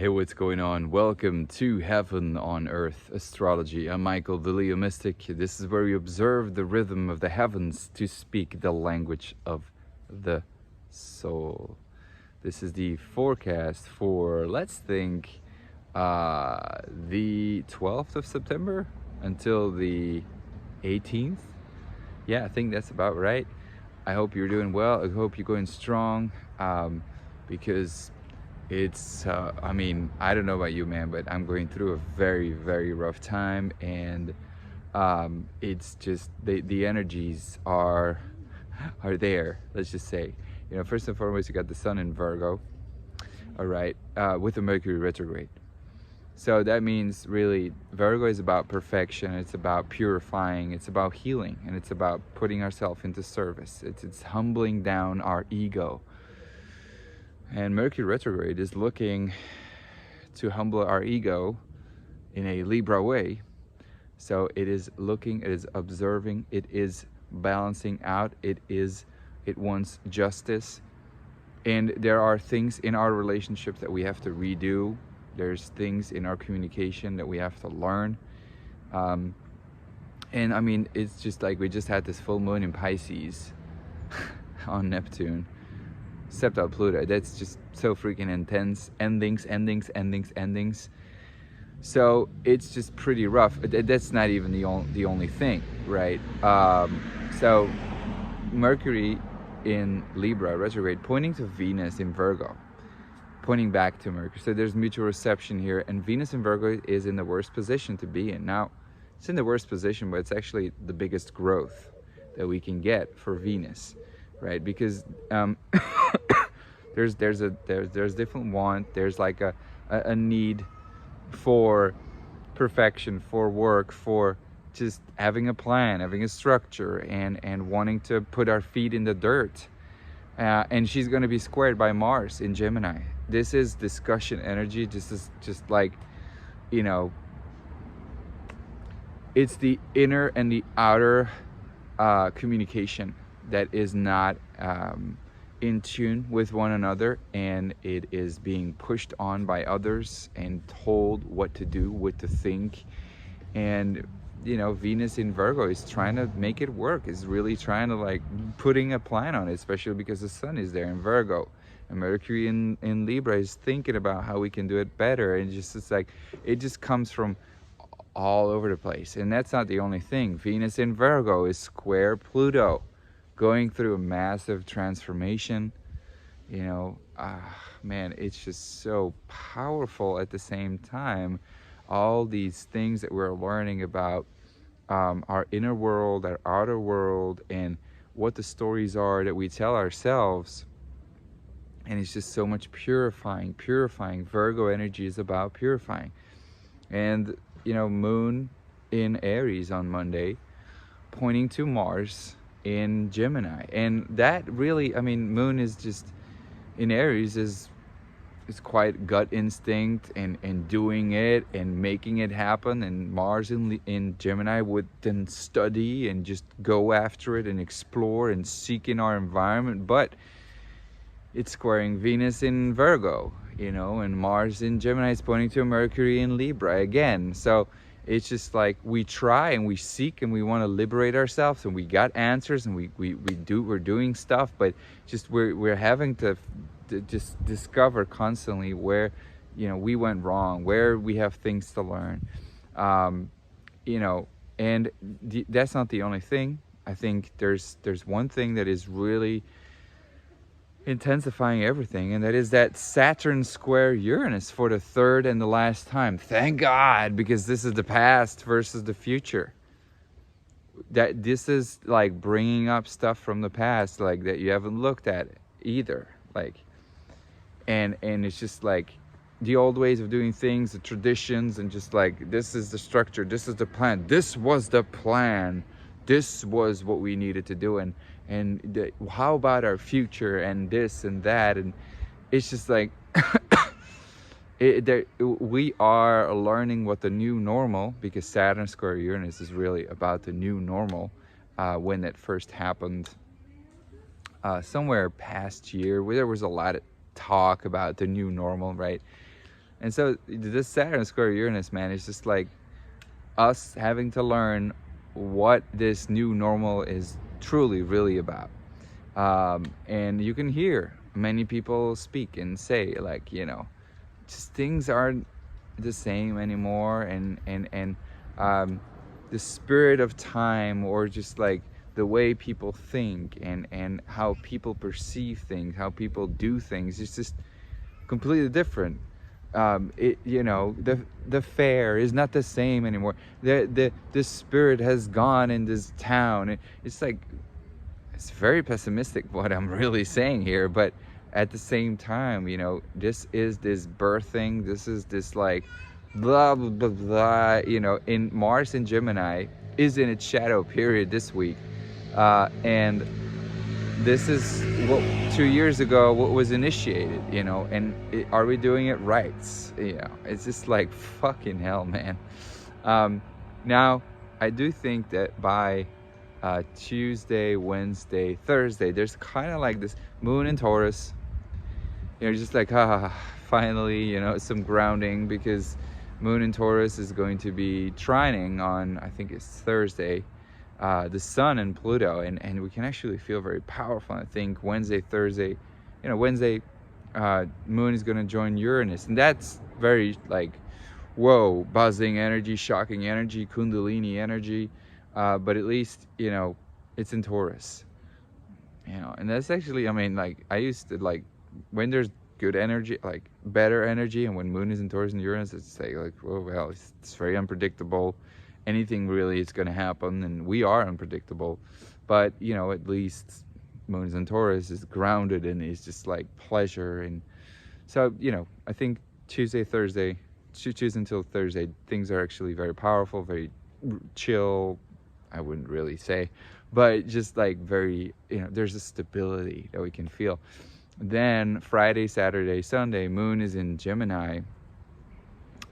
Hey, what's going on? Welcome to Heaven on Earth Astrology. I'm Michael, the Leo Mystic. This is where we observe the rhythm of the heavens to speak the language of the soul. This is the forecast for, let's think, the 12th of September until the 18th. Yeah, I think that's about right. I hope you're doing well. I hope you're going strong, because it's I don't know about you, man, but I'm going through a very rough time, and it's just the energies are there, let's just say. You know, first and foremost, you got the sun in Virgo, all right, with the Mercury Retrograde. So that means really Virgo is about perfection, it's about purifying, it's about healing, and it's about putting ourselves into service. It's humbling down our ego. And Mercury Retrograde is looking to humble our ego in a Libra way. So it is looking, it is observing, it is balancing out, it wants justice. And there are things in our relationship that we have to redo. There's things in our communication that we have to learn. And I mean, it's just like we just had this full moon in Pisces on Neptune. Except Pluto, that's just so freaking intense. Endings. So it's just pretty rough. That's not even the only thing, right? So Mercury in Libra retrograde, pointing to Venus in Virgo, pointing back to Mercury. So there's mutual reception here, and Venus in Virgo is in the worst position to be in. Now, it's in the worst position, but it's actually the biggest growth that we can get for Venus, right? Because there's different want. There's like a need for perfection, for work, for just having a plan, having a structure, and wanting to put our feet in the dirt. And she's going to be squared by Mars in Gemini. This is discussion energy. This is just like, you know, it's the inner and the outer communication that is not in tune with one another, and it is being pushed on by others and told what to do, what to think. And you know, Venus in Virgo is trying to make it work, is really trying to like putting a plan on it, especially because the sun is there in Virgo, and Mercury in Libra is thinking about how we can do it better. And it's like it just comes from all over the place. And that's not the only thing. Venus in Virgo is square Pluto, going through a massive transformation. You know, man, it's just so powerful. At the same time, all these things that we're learning about our inner world, our outer world, and what the stories are that we tell ourselves. And it's just so much purifying. Virgo energy is about purifying. And you know, moon in Aries on Monday, pointing to Mars in Gemini. And that really, I mean, moon is just in Aries is quite gut instinct and doing it and making it happen. And Mars in Gemini would then study and just go after it and explore and seek in our environment. But it's squaring Venus in Virgo, you know, and Mars in Gemini is pointing to Mercury in Libra again. So it's just like we try and we seek and we want to liberate ourselves, and we got answers, and we're doing stuff, but just we're having to just discover constantly where, you know, we went wrong, where we have things to learn, you know. And that's not the only thing. I think there's one thing that is really intensifying everything, and that is that Saturn square Uranus for the third and the last time. Thank God, because this is the past versus the future. That this is like bringing up stuff from the past, like that you haven't looked at either, like, and it's just like the old ways of doing things, the traditions, and just like, this is the structure, this is the plan, this was the plan, this was what we needed to do, and how about our future, and this and that. And it's just like we are learning what the new normal, because Saturn square Uranus is really about the new normal. When that first happened, somewhere past year, where there was a lot of talk about the new normal, right? And so this Saturn square Uranus, man, is just like us having to learn what this new normal is truly really about. And you can hear many people speak and say, like, you know, just things aren't the same anymore, and the spirit of time, or just like the way people think and how people perceive things, how people do things, is just completely different. You know, the fair is not the same anymore. The spirit has gone in this town. It's like, it's very pessimistic what I'm really saying here, but at the same time, you know, this is this birthing, this is this like blah blah blah blah, you know. In Mars in Gemini is in its shadow period this week, and this is what 2 years ago what was initiated, you know. And are we doing it right? You know, it's just like fucking hell, man. Now I do think that by Tuesday, Wednesday, Thursday, there's kind of like this moon in Taurus. You know, just like, finally, you know, some grounding, because moon in Taurus is going to be trining on, I think it's Thursday, the sun and Pluto, and we can actually feel very powerful. I think Wednesday, Thursday, you know, Wednesday, moon is going to join Uranus, and that's very like, whoa, buzzing energy, shocking energy, kundalini energy. But at least, you know, it's in Taurus, you know. And that's actually, I mean, like, I used to, like, when there's good energy, like better energy, and when moon is in Taurus and Uranus, it's like, oh well, it's very unpredictable. Anything really is going to happen, and we are unpredictable. But, you know, at least moon is in Taurus is grounded, and it's just like pleasure. And so, you know, I think Tuesday, Thursday, Tuesday until Thursday, things are actually very powerful, very chill. I wouldn't really say, but just like very, you know, there's a stability that we can feel. Then Friday, Saturday, Sunday, moon is in Gemini,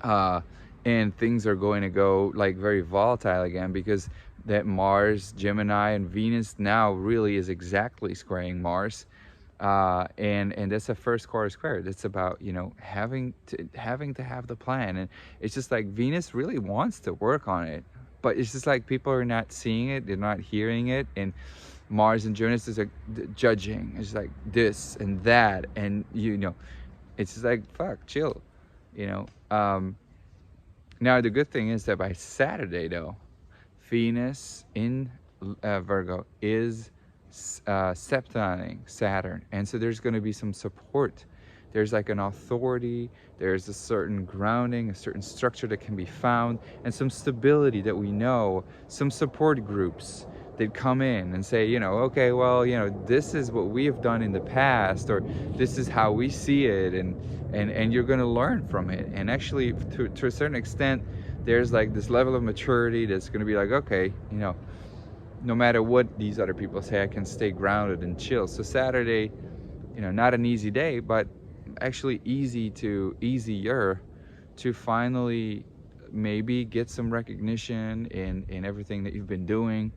and things are going to go like very volatile again, because that Mars, Gemini, and Venus now really is exactly squaring Mars, and that's a first quarter square. That's about, you know, having to have the plan. And it's just like Venus really wants to work on it, but it's just like people are not seeing it, they're not hearing it. And Mars and Uranus is like judging. It's like this and that, and, you know, it's just like, fuck, chill, you know. Now the good thing is that by Saturday, though, Venus in Virgo is septoning Saturn, and so there's going to be some support. There's like an authority, there's a certain grounding, a certain structure that can be found, and some stability that we know, some support groups that come in and say, you know, okay, well, you know, this is what we have done in the past, or this is how we see it, and you're going to learn from it. And actually, to a certain extent, there's like this level of maturity that's going to be like, okay, you know, no matter what these other people say, I can stay grounded and chill. So Saturday, you know, not an easy day, but actually easier to finally maybe get some recognition in everything that you've been doing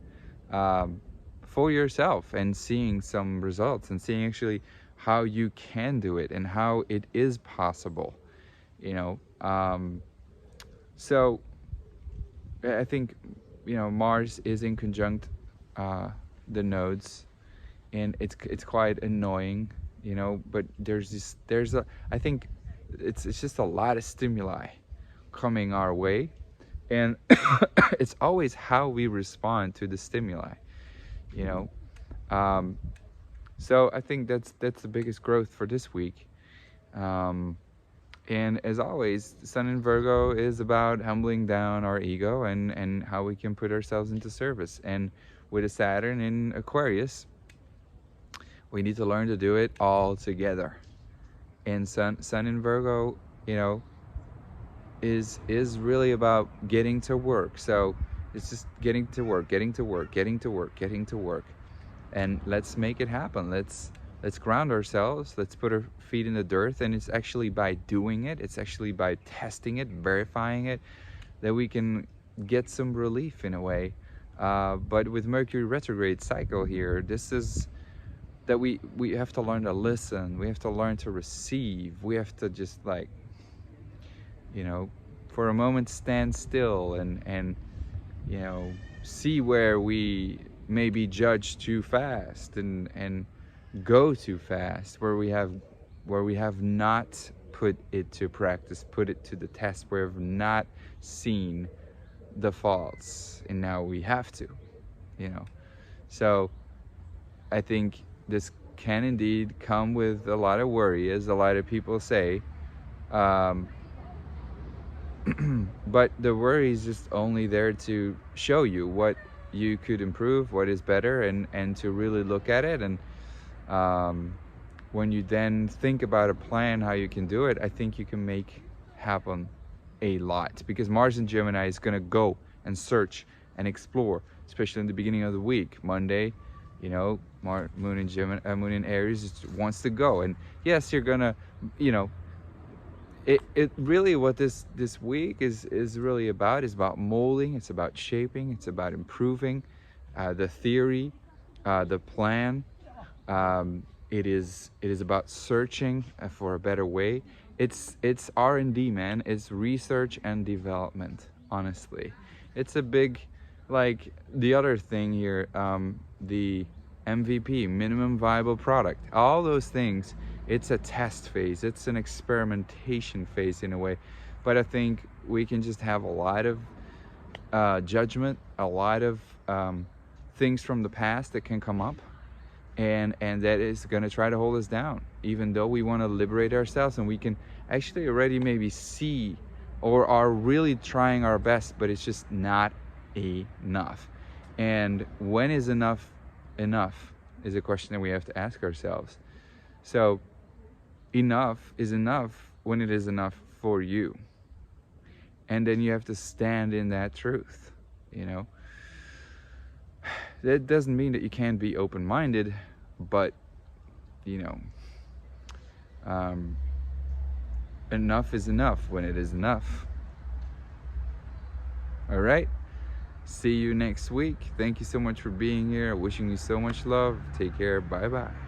for yourself, and seeing some results, and seeing actually how you can do it and how it is possible, you know. So I think, you know, Mars is in conjunct the nodes, and it's quite annoying, you know. But I think it's just a lot of stimuli coming our way, and it's always how we respond to the stimuli, you know. So I think that's the biggest growth for this week. And as always, Sun in Virgo is about humbling down our ego and how we can put ourselves into service. And with a Saturn in Aquarius, we need to learn to do it all together. And Sun in Virgo, you know, is really about getting to work. So it's just getting to work, and let's make it happen. Let's ground ourselves. Let's put our feet in the dirt. And it's actually by doing it, it's actually by testing it, verifying it, that we can get some relief in a way. But with Mercury retrograde cycle here, this is that we have to learn to listen. We have to learn to receive. We have to just like you know, for a moment stand still and you know, see where we may be judged too fast and go too fast, where we have not put it to practice, put it to the test, where we've not seen the faults, and now we have to, you know. So I think this can indeed come with a lot of worry, as a lot of people say, but the worry is just only there to show you what you could improve, what is better, and to really look at it. And when you then think about a plan how you can do it, I think you can make happen a lot, because Mars in Gemini is going to go and search and explore, especially in the beginning of the week. Monday, you know, Moon in Gemini, Moon in Aries just wants to go. And yes, you're gonna, you know, it really, what this week is really about, is about molding, it's about shaping, it's about improving the theory, the plan. It is about searching for a better way. It's R&D, man. It's research and development, honestly. It's a big, like the other thing here, the MVP, minimum viable product, all those things. It's a test phase, it's an experimentation phase in a way. But I think we can just have a lot of judgment, a lot of things from the past that can come up, and that is going to try to hold us down, even though we want to liberate ourselves, and we can actually already maybe see or are really trying our best, but it's just not enough. And when is enough is a question that we have to ask ourselves. So enough is enough when it is enough for you, and then you have to stand in that truth, you know. That doesn't mean that you can't be open-minded, but you know, enough is enough when it is enough. All right, see you next week. Thank you so much for being here. Wishing you so much love. Take care. Bye bye.